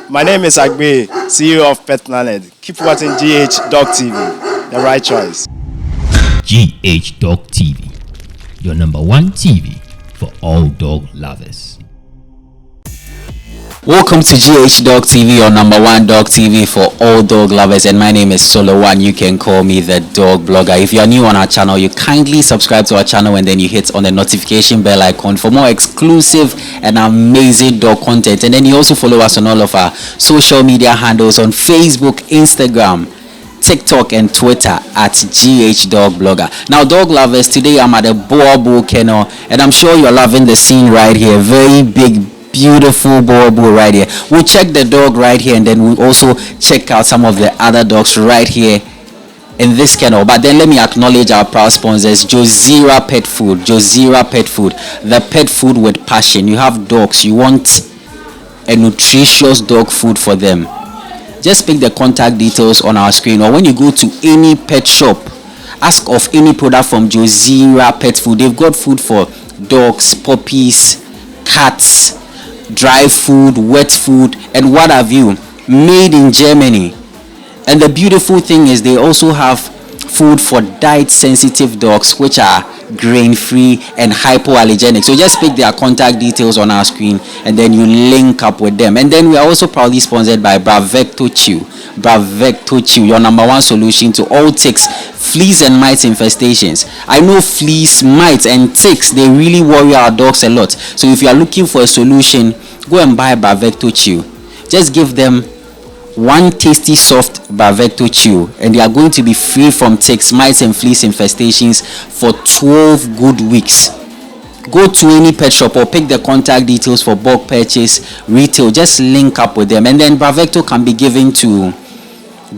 My name is Agbe, CEO of Petland. Keep watching GH Dog TV, the right choice. GH Dog TV, your number one TV for all dog lovers. Welcome to GH Dog TV, your number one dog TV for all dog lovers, and my name is Solo Wan. You can call me the dog blogger. If you are new on our channel, you kindly subscribe to our channel and then you hit on the notification bell icon for more exclusive and amazing dog content. And then you also follow us on all of our social media handles on Facebook, Instagram, TikTok and Twitter at GH Dog Blogger. Now, dog lovers, today I'm at the Boerboel Kennel, and I'm sure you're loving the scene right here. Very big, beautiful Boerboel right here. We'll check the dog right here, and then we'll also check out some of the other dogs right here in this kennel. But then let me acknowledge our proud sponsors, Josira Pet Food. Josira Pet Food, the pet food with passion. You have dogs, you want a nutritious dog food for them. Just pick the contact details on our screen, or when you go to any pet shop, ask of any product from Josira Pet Food. They've got food for dogs, puppies, cats, dry food, wet food, and what have you, made in Germany. And the beautiful thing is they also have food for diet sensitive dogs, which are grain free and hypoallergenic. So just pick their contact details on our screen and then you link up with them. And then we are also proudly sponsored by Bravecto Chew. Bravecto Chew, your number one solution to all ticks, fleas and mites infestations. I know fleas, mites and ticks, they really worry our dogs a lot. So if you are looking for a solution, go and buy Bravecto Chew. Just give them one tasty soft Bravecto Chew and they are going to be free from ticks, mites and fleas infestations for 12 good weeks. Go to any pet shop or pick the contact details for bulk purchase, retail. Just link up with them, and then Bravecto can be given to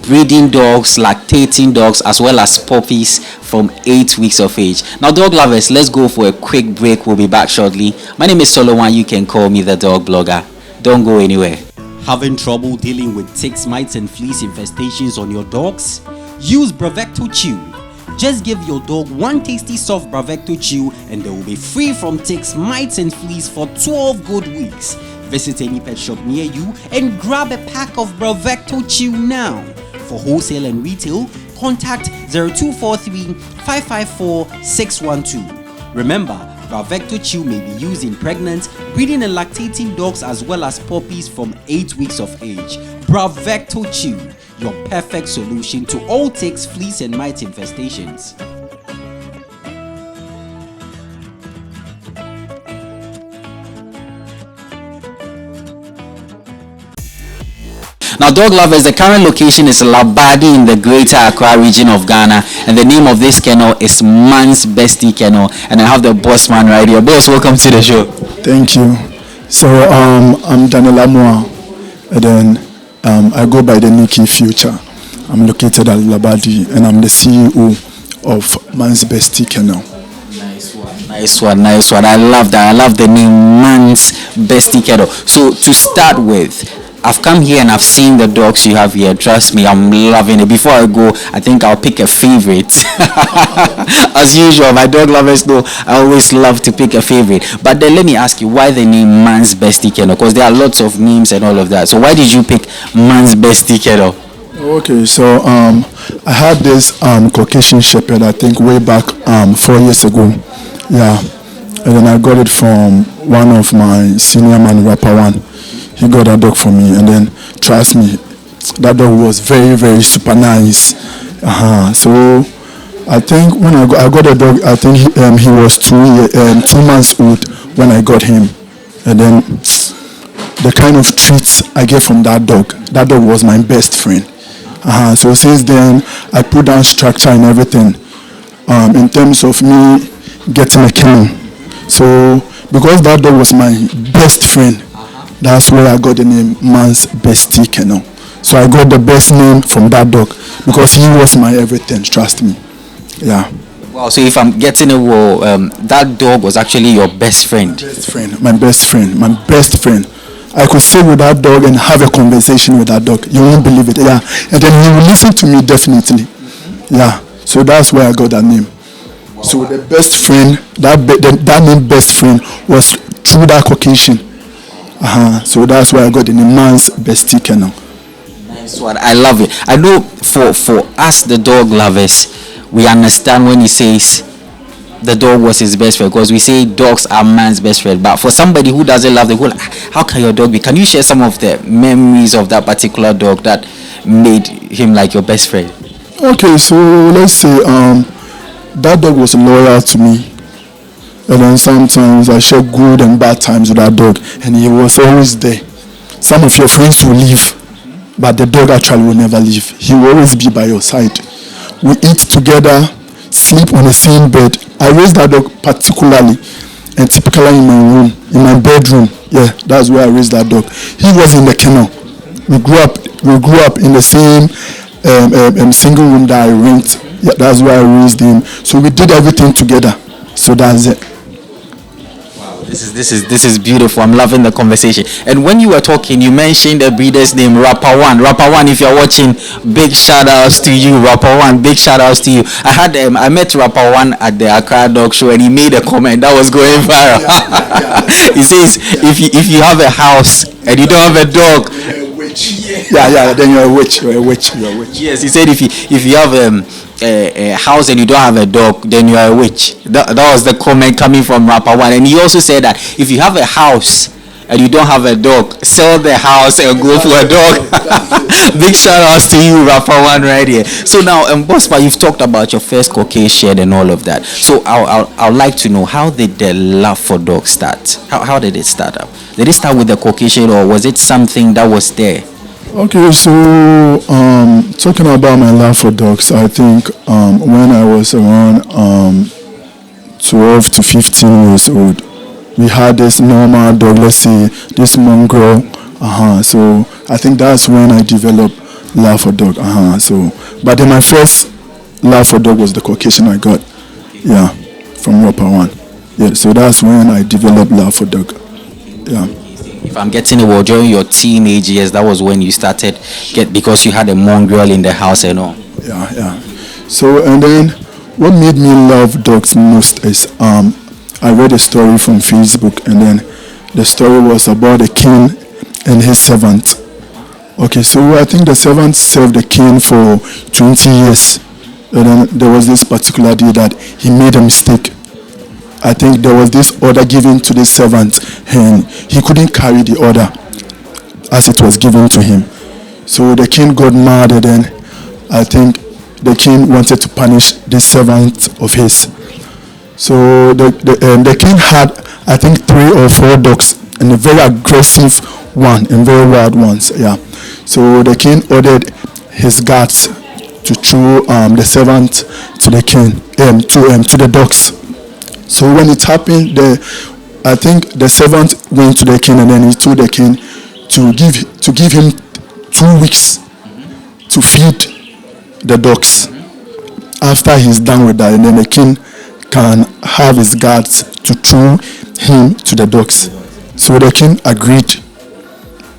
breeding dogs, lactating dogs, as well as puppies from 8 weeks of age. Now, dog lovers, let's go for a quick break. We'll be back shortly. My name is Solo Wan. You can call me the dog blogger. Don't go anywhere. Having trouble dealing with ticks, mites and fleas infestations on your dogs? Use Bravecto Chew. Just give your dog one tasty soft Bravecto Chew and they will be free from ticks, mites and fleas for 12 good weeks. Visit any pet shop near you and grab a pack of Bravecto Chew now. For wholesale and retail, contact 0243 554 612. Remember, Bravecto Chew may be used in pregnant, breeding and lactating dogs as well as puppies from 8 weeks of age. Bravecto Chew, your perfect solution to all ticks, fleas and mite infestations. Now, dog lovers, the current location is Labadi in the greater Accra region of Ghana, and the name of this kennel is Man's Bestie Kennel, and I have the boss man right here. Boss, welcome to the show. Thank you. So I'm Daniel Amoa, and then I go by the Nikki Future. I'm located at Labadi, and I'm the CEO of Man's Bestie Kennel. Nice one. I love that. I love the name Man's Bestie Kennel. So to start with, I've come here and I've seen the dogs you have here. Trust me, I'm loving it. Before I go, I think I'll pick a favorite. As usual, my dog lovers know I always love to pick a favorite. But then let me ask you, why the name Man's Bestie Kennel? Because there are lots of names and all of that. So why did you pick Man's Bestie Kennel? Okay, so I had this Caucasian Shepherd, I think way back 4 years ago. Yeah, and then I got it from one of my senior man, Rapper One. He got that dog for me, and then trust me, that dog was very, very super nice. So I think when I got the dog, I think he was 2 months old when I got him, and then the kind of treats I get from that dog was my best friend. So since then, I put down structure and everything in terms of me getting a kennel. So because that dog was my best friend, that's where I got the name Man's Bestie Kennel. So I got the best name from that dog because he was my everything, trust me. Yeah. Wow, so if I'm getting it well, that dog was actually your best friend? My best friend. I could sit with that dog and have a conversation with that dog. You won't believe it. Yeah. And then he will listen to me definitely. Yeah. So that's where I got that name. Wow. So the best friend, that name best friend was through that Caucasian. So that's why I got the name man's Bestie Kennel. Nice one. I love it. I know for us, the dog lovers, we understand when he says the dog was his best friend, because we say dogs are man's best friend. But for somebody who doesn't love the whole, how can your dog be? Can you share some of the memories of that particular dog that made him like your best friend? Okay, so let's say that dog was loyal to me. And then sometimes I share good and bad times with that dog, and he was always there. Some of your friends will leave, but the dog actually will never leave. He will always be by your side. We eat together, sleep on the same bed. I raised that dog particularly and typically in my room, in my bedroom. Yeah, that's where I raised that dog. He was in the kennel. We grew up in the same single room that I rent. Yeah, that's where I raised him. So we did everything together. So that's it. This is beautiful. I'm loving the conversation. And when you were talking, you mentioned the breeder's name, Rapper One. Rapper One, if you're watching, big shout outs to you. Rapper One, big shout outs to you. I met Rapper One at the Accra Dog Show, and he made a comment that was going viral. He says, if you have a house and you don't have a dog, then you're a witch. You're a witch. Yes, he said if you have a house and you don't have a dog, then you are a witch. That was the comment coming from Rapper One. And he also said that if you have a house and you don't have a dog, sell the house and go for a dog. Big shout outs to you, Rapper One, right here. So now, Bospa, you've talked about your first Caucasian and all of that. So I'd like to know, how did the love for dogs start? How did it start up? Did it start with the Caucasian, or was it something that was there? Okay, so talking about my love for dogs, I think when I was around 12 to 15 years old, we had this normal dog, let's say this mongrel. So I think that's when I developed love for dog. But then my first love for dog was the Caucasian I got, from Rapper One. Yeah, so that's when I developed love for dog. Yeah. If I'm getting it, well, during your teenage years, that was when you started because you had a mongrel in the house and all. Yeah. So, and then what made me love dogs most is I read a story from Facebook, and then the story was about a king and his servant. Okay, so I think the servant served the king for 20 years. And then there was this particular day that he made a mistake. I think there was this order given to this servant, and he couldn't carry the order as it was given to him. So the king got mad, and then I think the king wanted to punish this servant of his. So the king had, I think, 3 or 4 dogs, and a very aggressive one and very wild ones. Yeah. So the king ordered his guards to throw the servant to the king, to the dogs. So when it happened, I think the servant went to the king, and then he told the king to give him 2 weeks to feed the dogs. After he's done with that, and then the king can have his guards to throw him to the dogs. So the king agreed,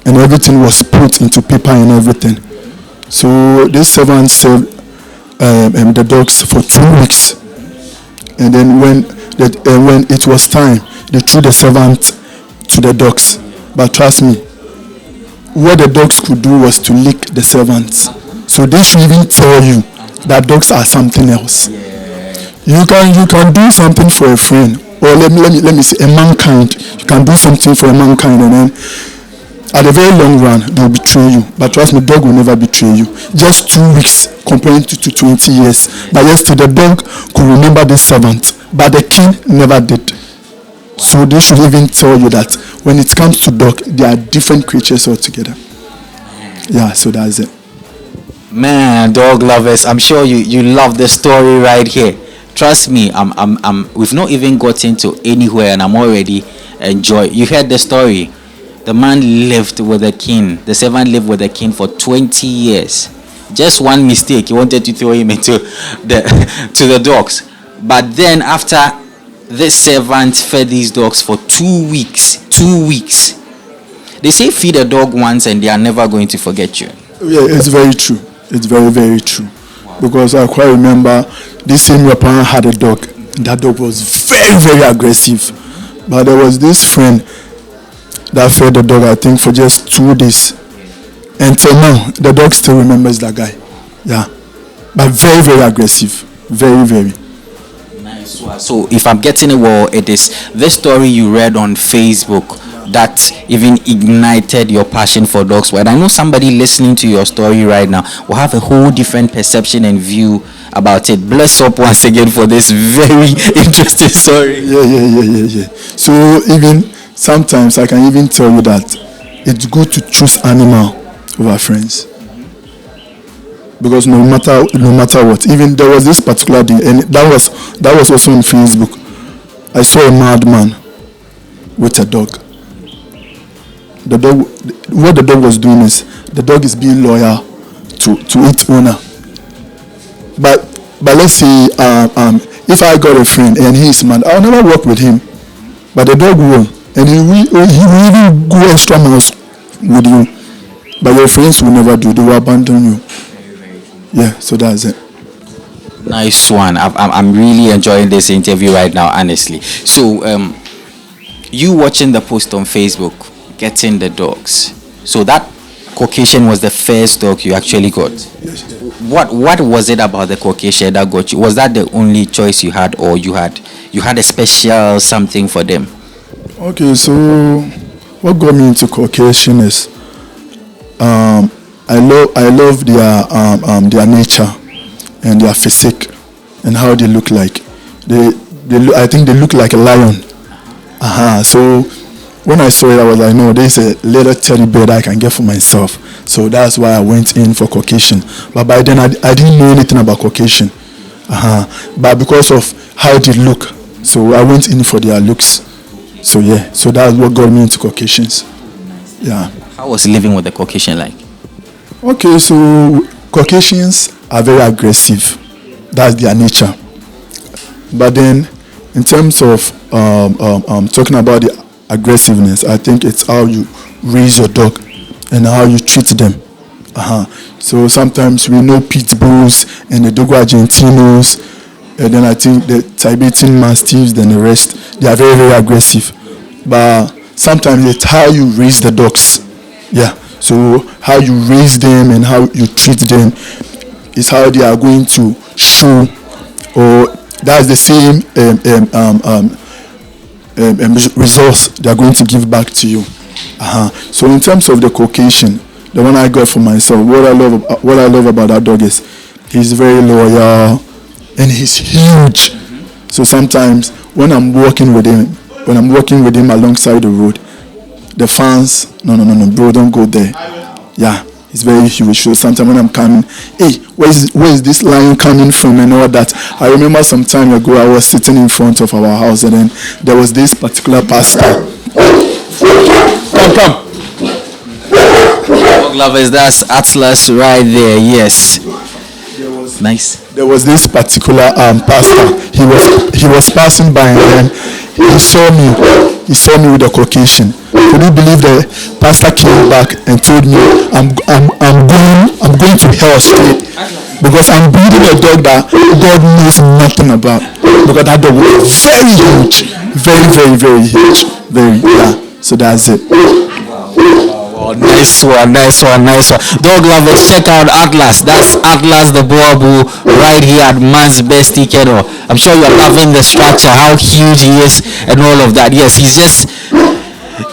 and everything was put into paper and everything. So this servant served the dogs for 2 weeks, and then when it was time, they threw the servant to the dogs. But trust me, what the dogs could do was to lick the servants. So they should even tell you that dogs are something else. You can do something for a friend, or let me say a mankind. You can do something for a mankind, and then at the very long run they'll betray you. But trust me, dog will never betray you. Just 2 weeks comparing to 20 years. But yesterday the dog could remember this servant, but the king never did. So they should even tell you that when it comes to dog, they are different creatures altogether. Yeah, so that's it. Man, dog lovers, I'm sure you love the story right here. Trust me, we've not even gotten to anywhere, and I'm already enjoying. You heard the story. The man lived with the king. The servant lived with the king for 20 years. Just one mistake, he wanted to throw him into the dogs. But then after this servant fed these dogs for 2 weeks. 2 weeks. They say feed a dog once and they are never going to forget you. Yeah, it's very true. It's very, very true. Wow. Because I quite remember this same rapper had a dog. That dog was very, very aggressive. But there was this friend. that fed the dog, I think, for just 2 days. Until now, the dog still remembers that guy. Yeah. But very, very aggressive. Very, very. Nice one. So if I'm getting it well, it is this story you read on Facebook that even ignited your passion for dogs. Well, I know somebody listening to your story right now will have a whole different perception and view about it. Bless up once again for this very interesting story. Yeah. So even sometimes I can even tell you that it's good to choose animal over friends. Because no matter what, even there was this particular thing, and that was also on Facebook. I saw a madman with a dog. What the dog was doing is the dog is being loyal to its owner. But let's say if I got a friend and he is mad, I'll never work with him. But the dog will, and he will even go extra miles with you. But your friends will never do; they will abandon you. Yeah, so that's it. Nice one. I'm really enjoying this interview right now, honestly. So, you watching the post on Facebook, getting the dogs. So that Caucasian was the first dog you actually got. Yes. What was it about the Caucasian that got you? Was that the only choice you had, or you had a special something for them? Okay, so what got me into Caucasian is I love their nature and their physique and how they look like. I think they look like a lion. So when I saw it, I was like, no, there's a little teddy bear that I can get for myself. So that's why I went in for Caucasian. But by then I didn't know anything about Caucasian. But because of how they look, so I went in for their looks. So yeah, so that's what got me into Caucasians. Yeah. How was living with the Caucasian like? Okay, so Caucasians are very aggressive. That's their nature. But then, in terms of talking about the aggressiveness, I think it's how you raise your dog and how you treat them. So sometimes we know pit bulls and the Dogo Argentinos, and then I think the Tibetan Mastiffs and the rest, they are very, very aggressive. But sometimes it's how you raise the dogs. Yeah. So how you raise them and how you treat them is how they are going to show, or that's the same results they are going to give back to you. So in terms of the Caucasian, the one I got for myself, what I love about that dog is he's very loyal and he's huge. So sometimes when I'm walking with him alongside the road, the fans, no, bro, don't go there. Yeah, it's very huge. So sometimes when I'm coming, hey, where is this lion coming from and all that? I remember some time ago I was sitting in front of our house and then there was this particular pastor. Come. Dog lovers, that's Atlas right there. Yes. Nice. There was this particular pastor. He was passing by and then he saw me with a Caucasian. Could you believe the pastor came back and told me I'm going to hell straight because I'm breeding a dog that God knows nothing about, because that dog was very huge, very huge, so that's it. Wow, nice one. Dog lovers, check out Atlas. That's Atlas the Boerboel right here at Man's Bestie Kennel. I'm sure you're loving the structure, how huge he is and all of that. Yes, he's just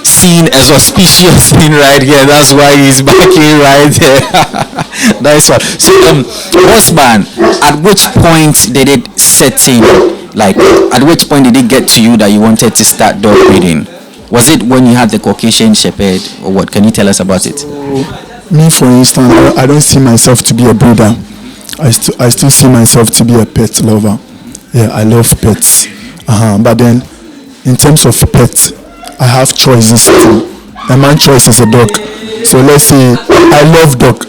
seen as auspicious thing right here. That's why he's back here right there. Nice one. So, Bossman, at which point did it set in? Like, at which point did it get to you that you wanted to start dog breeding? Was it when you had the Caucasian Shepherd, or what? Can you tell us about it? Me, for instance, I don't see myself to be a breeder. I still see myself to be a pet lover. Yeah, I love pets. But then, in terms of pets, I have choices too. And my choice is a dog. So let's say I love dog.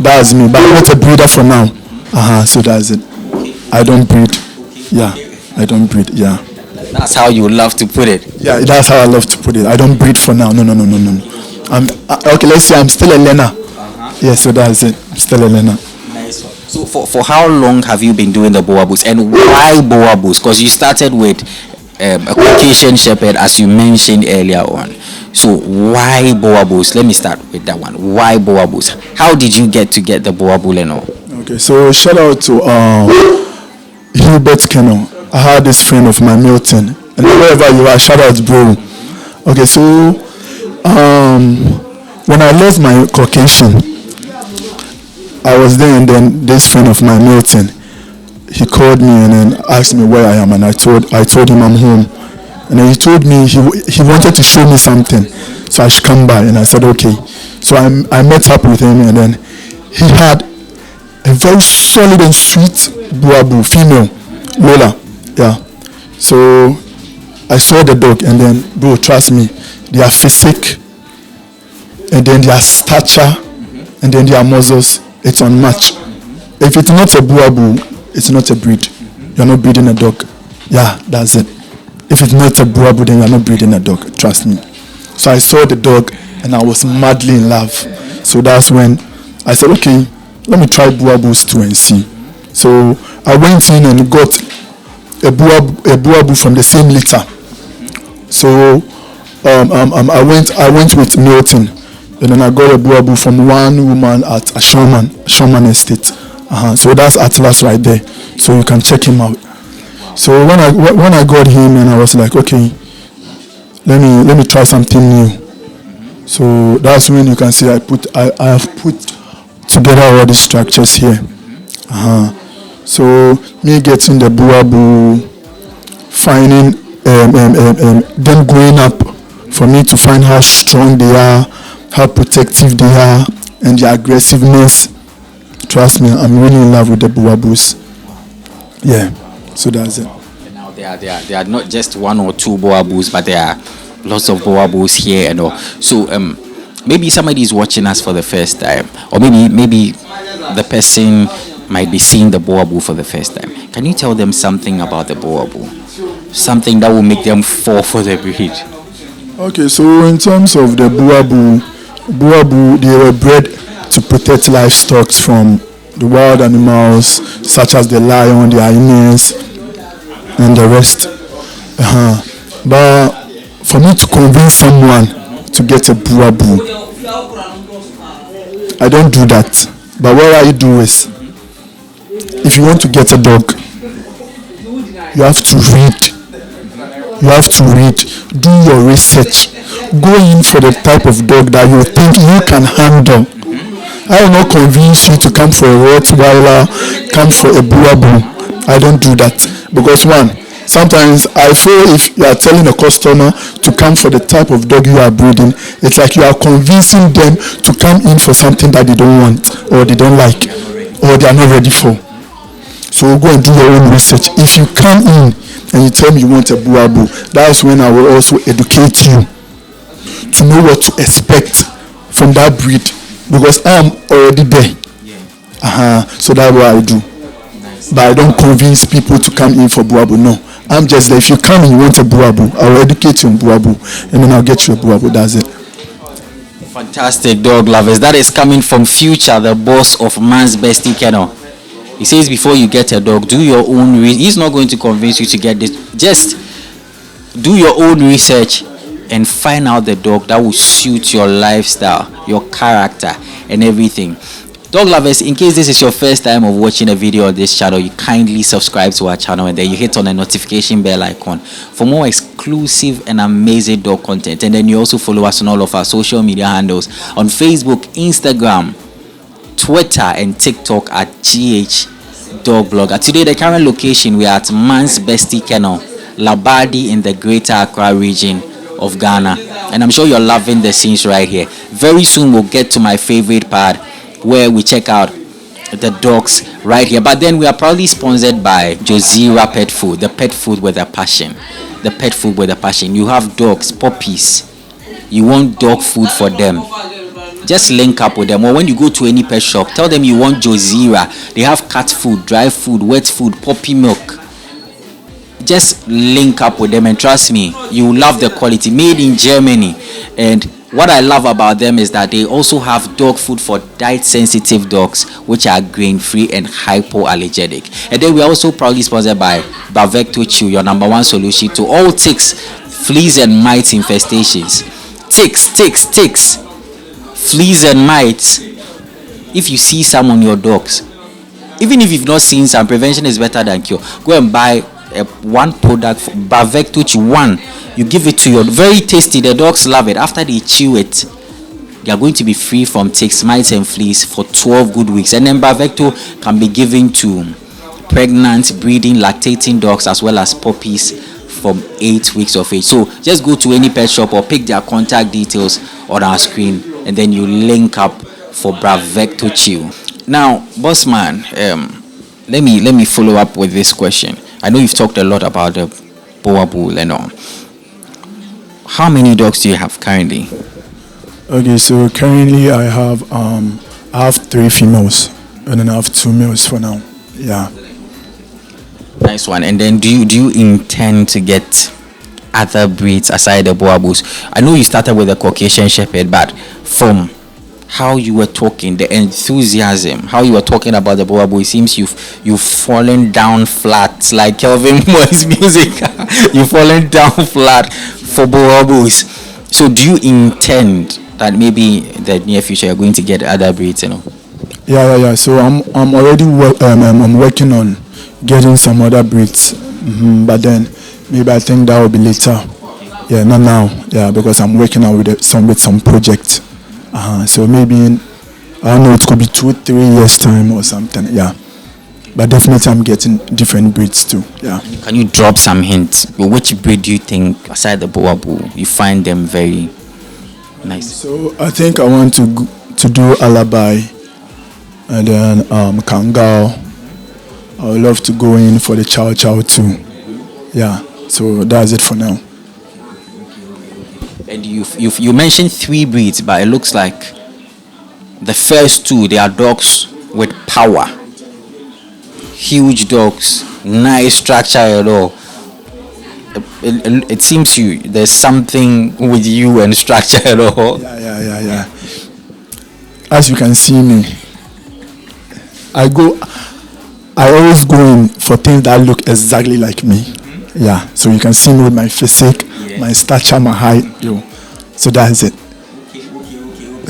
That's me. But I'm not a breeder for now. So that's it. I don't breed. Yeah, I don't breed. Yeah. That's how you love to put it. Yeah, that's how I love to put it. I don't breed for now. No. Okay, let's say I'm still a learner. Yeah, so that's it. I'm still a learner. Nice one. So for how long have you been doing the Boerboels, and why Boerboels? Because you started with a Caucasian Shepherd, as you mentioned earlier on. So why Boerboels? Let me start with that one. Why Boerboels? How did you get the Boerboel and all? Okay, so shout out to Hubert Kennel. I had this friend of mine, Milton, and wherever you are, shout out, bro. Okay, so when I lost my Caucasian, I was there, and then this friend of mine, Milton, he called me and then asked me where I am, and I told him I'm home, and then he told me he wanted to show me something, so I should come by, and I said okay. So I met up with him, and then he had a very solid and sweet Boerboel, female, Lola, yeah. So I saw the dog, and then, bro, trust me, their physique, and then their stature, and then their muscles, it's unmatched. If it's not a Boerboel, it's not a breed. You're not breeding a dog. Yeah, that's it. If it's not a Boerboel, then you're not breeding a dog. Trust me. So I saw the dog, and I was madly in love. So that's when I said, okay, let me try Boerboels too and see. So I went in and got a Boerboel from the same litter. So I went with Milton, and then I got a Boerboel from one woman at a Showman Estate. So that's Atlas right there. So you can check him out. So when I got him, and I was like, okay, let me try something new. So that's when you can see I have put together all the structures here. So me getting the Boerboel, finding them growing up, for me to find how strong they are, how protective they are, and their aggressiveness. Trust me, I'm really in love with the Boerboels. Yeah, so that's it. And now they are not just one or two Boerboels, but there are lots of Boerboels here and all. So maybe somebody is watching us for the first time, or maybe the person might be seeing the Boerboel for the first time. Can you tell them something about the Boerboel? Something that will make them fall for the breed. Okay, so in terms of the Boerboel, they were bred to protect livestock from the wild animals such as the lion, the hyenas, and the rest. But for me to convince someone to get a Boerboel, I don't do that. But what I do is, if you want to get a dog, you have to read. Do your research. Go in for the type of dog that you think you can handle. I will not convince you to come for a Rottweiler, come for a Boerboel. I don't do that. Because one, sometimes I feel if you are telling a customer to come for the type of dog you are breeding, it's like you are convincing them to come in for something that they don't want, or they don't like, or they are not ready for. So go and do your own research. If you come in and you tell me you want a Boerboel, that's when I will also educate you to know what to expect from that breed, because I am already there. So that's what I do. But I don't convince people to come in for Boerboel. No, I'm just there. If you come and you want a Boerboel, I will educate you on Boerboel, and then I'll get you a Boerboel. That's it. Fantastic, dog lovers. That is coming from Future, the boss of Man's Bestie Kennel. He says before you get a dog, do your own research. He's not going to convince you to get this. Just do your own research and find out the dog that will suit your lifestyle, your character, and everything. Dog lovers, in case this is your first time of watching a video on this channel, you kindly subscribe to our channel, and then you hit on the notification bell icon for more exclusive and amazing dog content. And then you also follow us on all of our social media handles on Facebook, Instagram, Twitter, and TikTok at GH Dog Blogger. Today, the current location, we are at Man's Bestie Kennel, Labadi, in the Greater Accra region of Ghana. And I'm sure you're loving the scenes right here. Very soon, we'll get to my favorite part, where we check out the dogs right here. But then we are proudly sponsored by Josira Pet Food, the pet food with a passion. The pet food with a passion. You have dogs, puppies. You want dog food for them. Just link up with them. Or when you go to any pet shop, tell them you want Josira. They have cat food, dry food, wet food, puppy milk. Just link up with them, and trust me, you will love the quality. Made in Germany. And what I love about them is that they also have dog food for diet-sensitive dogs, which are grain-free and hypoallergenic. And then we're also proudly sponsored by Bravecto Chew, your #1 solution to all ticks, fleas, and mite infestations. ticks, fleas and mites. If you see some on your dogs, even if you've not seen some, prevention is better than cure. Go and buy one product, Bravecto 1. You give it to your, very tasty. The dogs love it. After they chew it, they are going to be free from ticks, mites, and fleas for 12 good weeks. And then Bravecto can be given to pregnant, breeding, lactating dogs as well as puppies from 8 weeks of age. So just go to any pet shop or pick their contact details on our screen, and then you link up for Bravecto Chew. Now, Bossman, let me follow up with this question. I know you've talked a lot about the Boerboel and all. How many dogs do you have currently? Okay, so currently I have 3 females and then I have 2 males for now. Yeah. Nice one. And then do you intend to get other breeds aside the Boerboels? I know you started with a Caucasian Shepherd, but from how you were talking, the enthusiasm, how you were talking about the Boerboel, it seems you've fallen down flat, like Kelvin Moore's music. You've fallen down flat for Boerboels. So do you intend that maybe in the near future you're going to get other breeds, you know? Yeah. So I'm already I'm working on getting some other breeds, but then maybe I think that will be later. Yeah, not now. Yeah, because I'm working on with some projects. So maybe I don't know, it could be 2-3 years time or something. Yeah, but definitely I'm getting different breeds too. Yeah. Can you drop some hints? Which breed do you think, aside the Boerboel, you find them very nice? So I think I want to do Labadi and then Kangal. I would love to go in for the Chow Chow too. Yeah. So that's it for now. And you mentioned 3 breeds, but it looks like the first 2, they are dogs with power. Huge dogs, nice structure at all. It seems there's something with you and structure at all. Yeah. As you can see me, I always go in for things that look exactly like me. Yeah, so you can see me with my physique, my stature, my height, so that's it.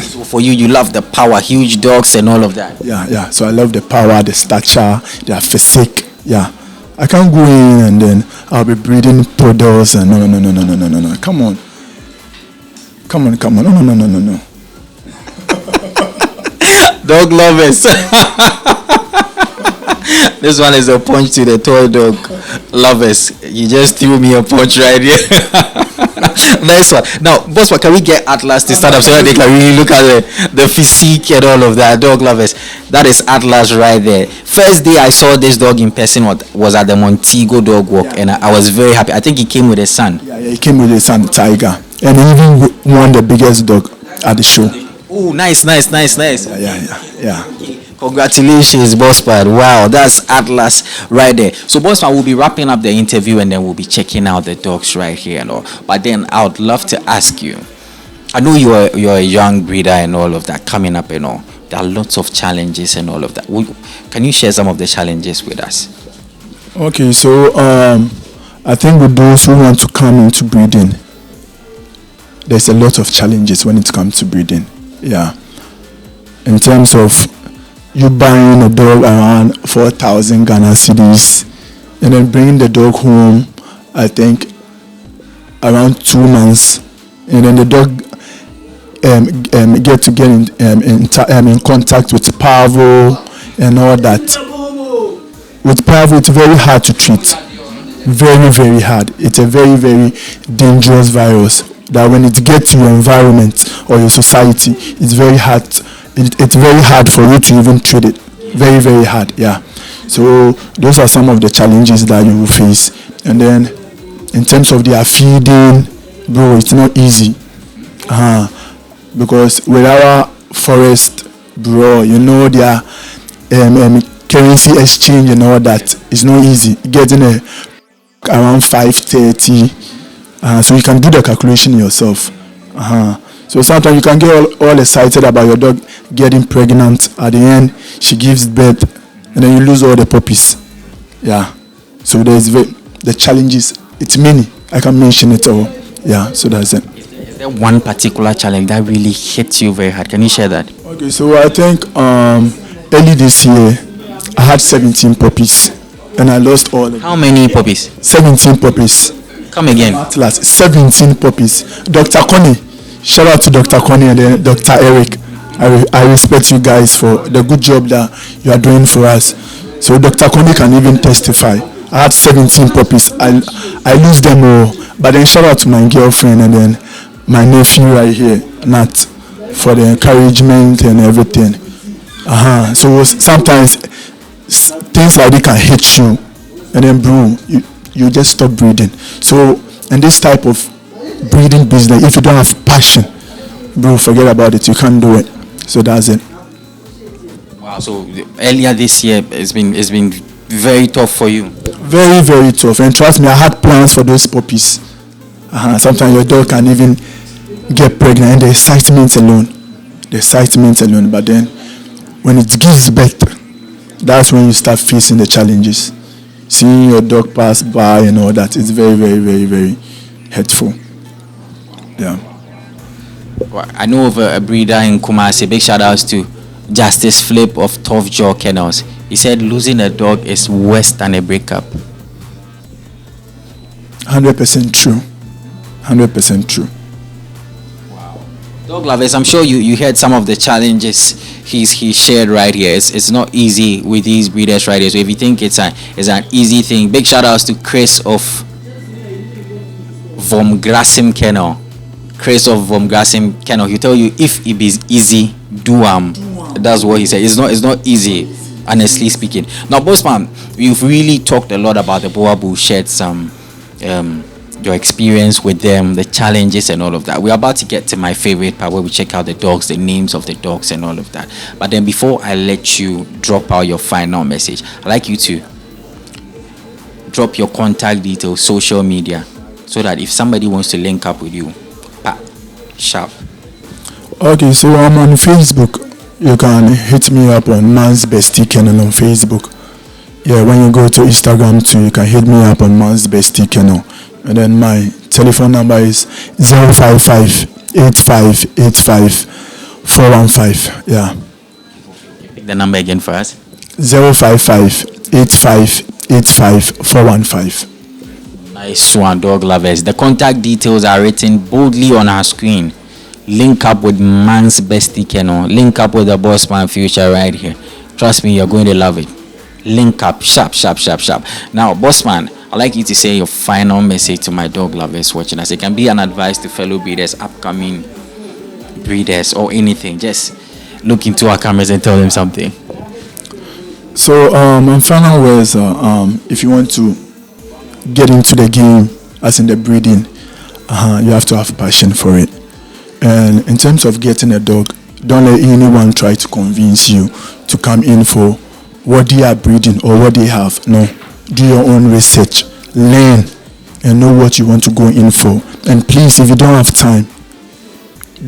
So for you love the power, huge dogs and all of that. Yeah. So I love the power, the stature, their physique. Yeah, I can't go in and then I'll be breeding poodles and no. Come on. No. Dog lovers. This one is a punch to the toy dog lovers. You just threw me a punch right here. Nice one. Now, Bossman, can we get Atlas to stand up so that they can really look at the physique and all of that? Dog lovers. That is Atlas right there. First day I saw this dog in person was at the Montego Dog Walk, and I was very happy. I think he came with his son. Yeah, he came with his son, Tiger. And he even won the biggest dog at the show. Oh, nice. Yeah. Congratulations, Bossman. Wow, that's Atlas right there. So, Bossman, we'll be wrapping up the interview and then we'll be checking out the dogs right here and all. But then I would love to ask you, I know you're a young breeder and all of that coming up and all. There are lots of challenges and all of that. Can you share some of the challenges with us? Okay, so I think with those who want to come into breeding, there's a lot of challenges when it comes to breeding. Yeah. In terms of you buying a dog around 4,000 Ghana cedis and then bringing the dog home, I think around 2 months, and then the dog get in contact with parvo and all that. With parvo, it's very hard to treat. Very, very hard. It's a very, very dangerous virus that when it gets to your environment or your society, it's very hard. It's very hard for you to even treat it. Very, very hard. Yeah. So those are some of the challenges that you will face. And then in terms of their feeding, bro, it's not easy. Because with our forest, bro, their currency exchange and all that is not easy. Getting around 5:30, so you can do the calculation yourself. So sometimes you can get all excited about your dog getting pregnant. At the end, she gives birth, and then you lose all the puppies. Yeah. So there's the challenges. It's many. I can mention it all. Yeah. So that's it. Is there one particular challenge that really hit you very hard? Can you share that? Okay, so I think early this year I had 17 puppies and I lost all of them. How many puppies? 17 puppies. Come again. At last, 17 puppies. Dr. Connie, shout out to Dr. Connie and then Dr. Eric. I respect you guys for the good job that you are doing for us. So Dr. Connie can even testify. I had 17 puppies. I lose them all. But then shout out to my girlfriend and then my nephew right here, Nat, for the encouragement and everything. So sometimes things like that can hit you and then bro, you just stop breathing. So in this type of breeding business, if you don't have passion, bro, forget about it. You can't do it. So that's it. Wow. So earlier this year, it's been very tough for you. Very, very tough. And trust me, I had plans for those puppies. Sometimes your dog can even get pregnant and the excitement alone. But then when it gives birth, that's when you start facing the challenges. Seeing your dog pass by and all that, it's very, very, very, very hurtful. Yeah. Well, I know of a breeder in Kumasi. Big shout outs to Justice Flip of Tough Jaw Kennels. He said losing a dog is worse than a breakup. 100% true. 100% true. Wow. Dog lovers, I'm sure you heard some of the challenges he shared right here. It's not easy with these breeders right here. So if you think it's an easy thing, big shout outs to Chris of Vomgrasim Kennel. Chris of Vomgrasim Kennel. He'll tell you if it is easy, do That's what he said. It's not easy, honestly speaking. Now, Bossman, you've really talked a lot about the Boerboel, shared some your experience with them, the challenges and all of that. We're about to get to my favorite part where we check out the dogs, the names of the dogs and all of that. But then before I let you drop out your final message, I'd like you to drop your contact details, social media, so that if somebody wants to link up with you, sharp. Okay, so I'm on Facebook. You can hit me up on Man's Bestie Kennel on Facebook. Yeah, when you go to Instagram too, you can hit me up on Man's Bestie Kennel. And then my telephone number is 055 8585 415. Yeah. Pick the number again for us. 055 8585 415. Nice one, dog lovers. The contact details are written boldly on our screen. Link up with Man's Bestie Kennel. Link up with the Bossman Future right here. Trust me, you're going to love it. Link up, sharp. Now, Bossman, I'd like you to say your final message to my dog lovers watching us. It can be an advice to fellow breeders, upcoming breeders, or anything. Just look into our cameras and tell them something. So, my final words are, if you want to get into the game, as in the breeding, you have to have passion for it. And in terms of getting a dog, don't let anyone try to convince you to come in for what they are breeding or what they have. No, do your own research, learn, and know what you want to go in for. And please, if you don't have time,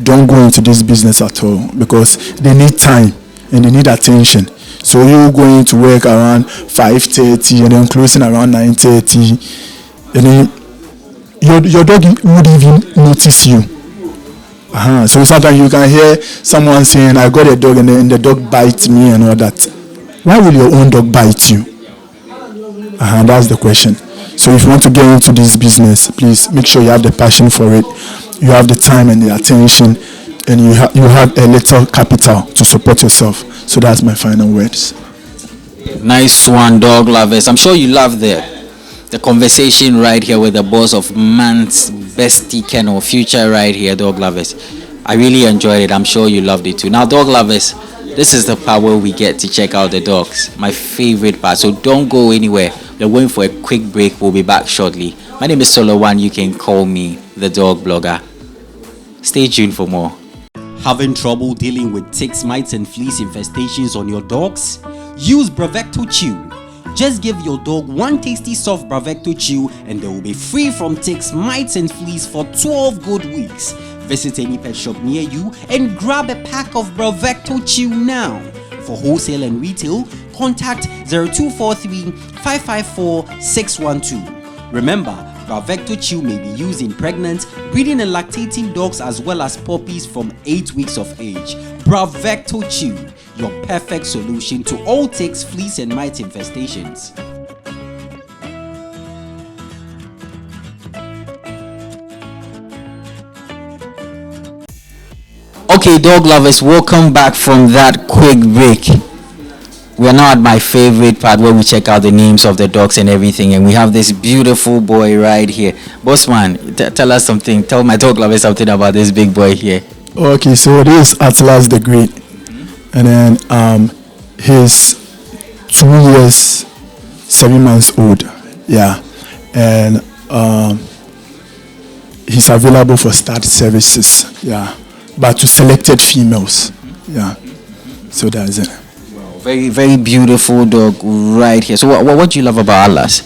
don't go into this business at all, because they need time and they need attention. So you're going to work around 5:30 and then closing around 9:30, and then your dog would even notice you. So sometimes you can hear someone saying, I got a dog and the dog bites me and all that. Why will your own dog bite you? That's the question. So if you want to get into this business, please make sure you have the passion for it. You have the time and the attention, and you have a little capital to support yourself. So that's my final words. Nice one, dog lovers. I'm sure you love the conversation right here with the boss of Man's Bestie Kennel Future right here, dog lovers. I really enjoyed it. I'm sure you loved it too. Now, dog lovers, this is the part where we get to check out the dogs. My favorite part. So don't go anywhere. We're going for a quick break. We'll be back shortly. My name is Solo Wan. You can call me the dog blogger. Stay tuned for more. Having trouble dealing with ticks, mites and fleas infestations on your dogs? Use Bravecto Chew. Just give your dog one tasty soft Bravecto Chew and they will be free from ticks, mites and fleas for 12 good weeks. Visit any pet shop near you and grab a pack of Bravecto Chew now. For wholesale and retail, contact 0243 554 612. Remember, Bravecto Chew may be used in pregnant, breeding and lactating dogs as well as puppies from 8 weeks of age. Bravecto Chew, your perfect solution to all ticks, fleas and mite infestations. Okay, dog lovers, welcome back from that quick break. We are now at my favorite part where we check out the names of the dogs and everything, and we have this beautiful boy right here. Bossman, tell us something. Tell my dog lovers something about this big boy here. Okay, so this is Atlas the Great, and then he's 2 years, 7 months old. Yeah, and he's available for start services. Yeah, but to selected females. Yeah, so that's it. Very, very beautiful dog right here. So what do you love about Atlas?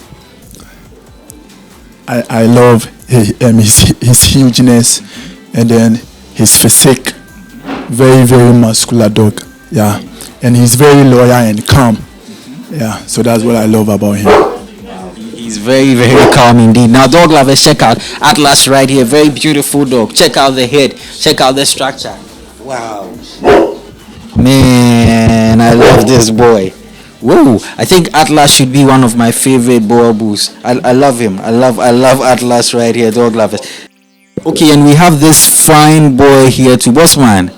I love his hugeness, and then his physique. Very, very muscular dog. Yeah, and he's very loyal and calm. Yeah, so that's what I love about him. He's very, very calm indeed. Now, dog lovers, check out Atlas right here. Very beautiful dog. Check out the head. Check out the structure. Wow. Man, I love this boy. Whoa, I think Atlas should be one of my favorite Boerboels. I love him. I love Atlas right here, dog lovers. Okay, and we have this fine boy here too. Bossman,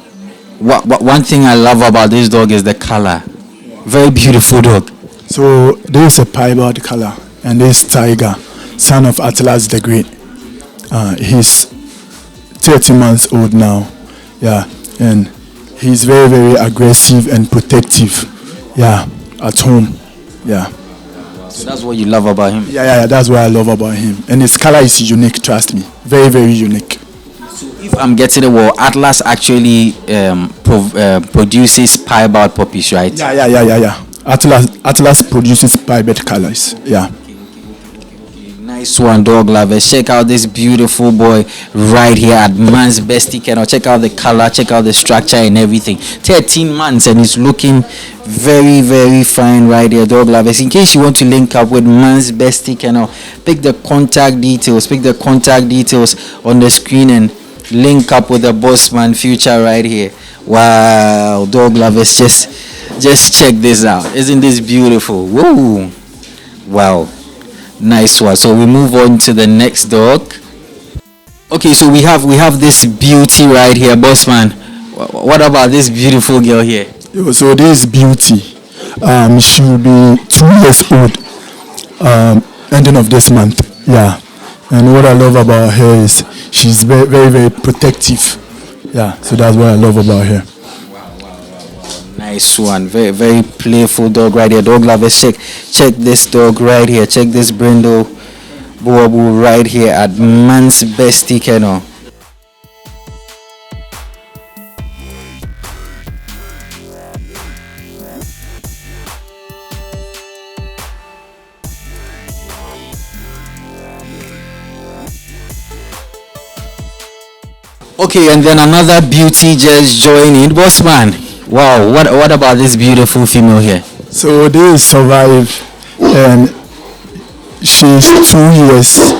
one thing I love about this dog is the color. Very beautiful dog. So this is a piebald color, and this Tiger, son of Atlas the Great. He's 30 months old now. Yeah, and he's very, very aggressive and protective. Yeah, at home. Yeah. So that's what you love about him. Yeah, that's what I love about him. And his color is unique, trust me. Very, very unique. So if I'm getting it well, Atlas actually produces piebald puppies, right? Yeah. Atlas produces piebald colors. Yeah. Nice one, dog lovers. Check out this beautiful boy right here at Man's Bestie Kennel. Check out the color, check out the structure and everything. 13 months and he's looking very, very fine right here, dog lovers. In case you want to link up with Man's Bestie Kennel, pick the contact details on the screen and link up with the Bossman Future right here. Wow, dog lovers, just check this out. Isn't this beautiful? Woo! Wow. Nice one. So we move on to the next dog. Okay, so we have this beauty right here, Bossman. What about this beautiful girl here? So this Beauty, she will be 2 years old, ending of this month. Yeah, and what I love about her is she's very, very, very protective. Yeah, so that's what I love about her. Nice one. Very, very playful dog right here. Dog lovers, check this dog right here. Check this brindle Boerboel right here at Man's Bestie Kennel. Okay, and then another beauty just joining. Bossman, wow, what about this beautiful female here? So this Survive, and she's 2 years,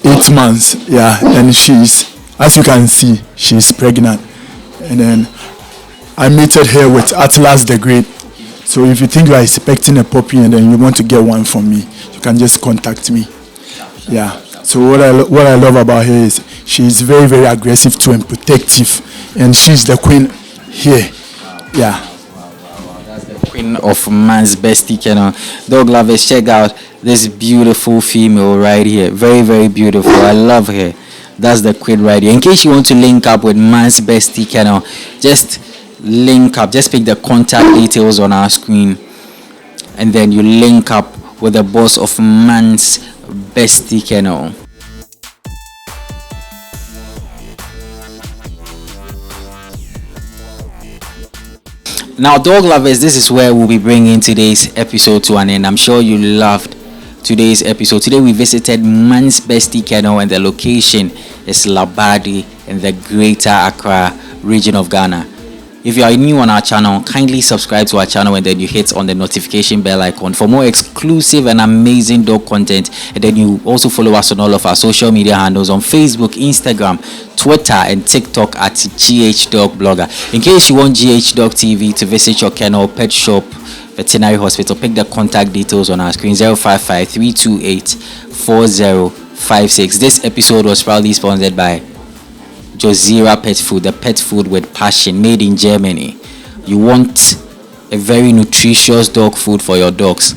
8 months. Yeah, and she's, as you can see, she's pregnant. And then I mated her with Atlas the Great. So if you think you are expecting a puppy and then you want to get one from me, you can just contact me. Yeah. So what I love about her is she's very, very aggressive too and protective, and she's the queen here. Yeah. That's the queen of Man's Bestie Kennel. Dog lovers, check out this beautiful female right here. Very, very beautiful. I love her. That's the queen right here. In case you want to link up with Man's Bestie Kennel, just link up. Just pick the contact details on our screen, and then you link up with the boss of Man's Bestie Kennel. Now, dog lovers, this is where we'll be bringing today's episode to an end. I'm sure you loved today's episode. Today we visited Man's Bestie Kennel, and the location is Labadi in the Greater Accra region of Ghana. If you are new on our channel, kindly subscribe to our channel and then you hit on the notification bell icon for more exclusive and amazing dog content. And then you also follow us on all of our social media handles on Facebook, Instagram, Twitter and TikTok at GH Dog Blogger. In case you want GH Dog TV to visit your kennel, pet shop, veterinary hospital, pick the contact details on our screen: 055-328-4056. This episode was proudly sponsored by Jozera Pet Food, the pet food with passion, made in Germany. You want a very nutritious dog food for your dogs?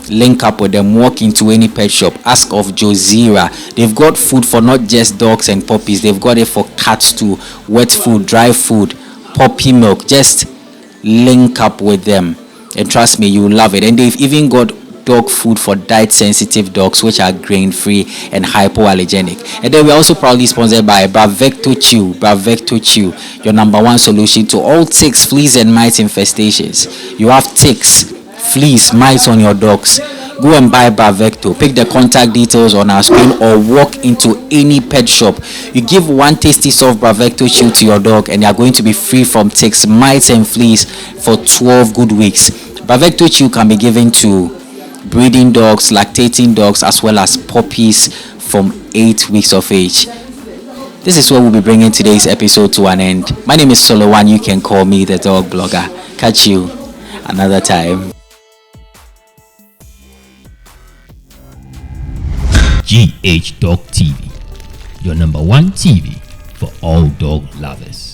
Link up with them, walk into any pet shop, ask of Jozera. They've got food for not just dogs and puppies, they've got it for cats too. Wet food, dry food, puppy milk. Just link up with them and trust me, you will love it. And they've even got dog food for diet sensitive dogs, which are grain free and hypoallergenic. And then we're also proudly sponsored by Bravecto Chew. Bravecto Chew, your number one solution to all ticks, fleas and mites infestations. You have ticks, fleas, mites on your dogs, go and buy Bravecto. Pick the contact details on our screen or walk into any pet shop. You give one tasty soft Bravecto Chew to your dog and they are going to be free from ticks, mites and fleas for 12 good weeks. Bravecto Chew can be given to breeding dogs, lactating dogs, as well as puppies from 8 weeks of age. This is where we'll be bringing today's episode to an end. My name is Solo Wan. You can call me the Dog Blogger. Catch you another time. GH Dog TV, your number one TV for all dog lovers.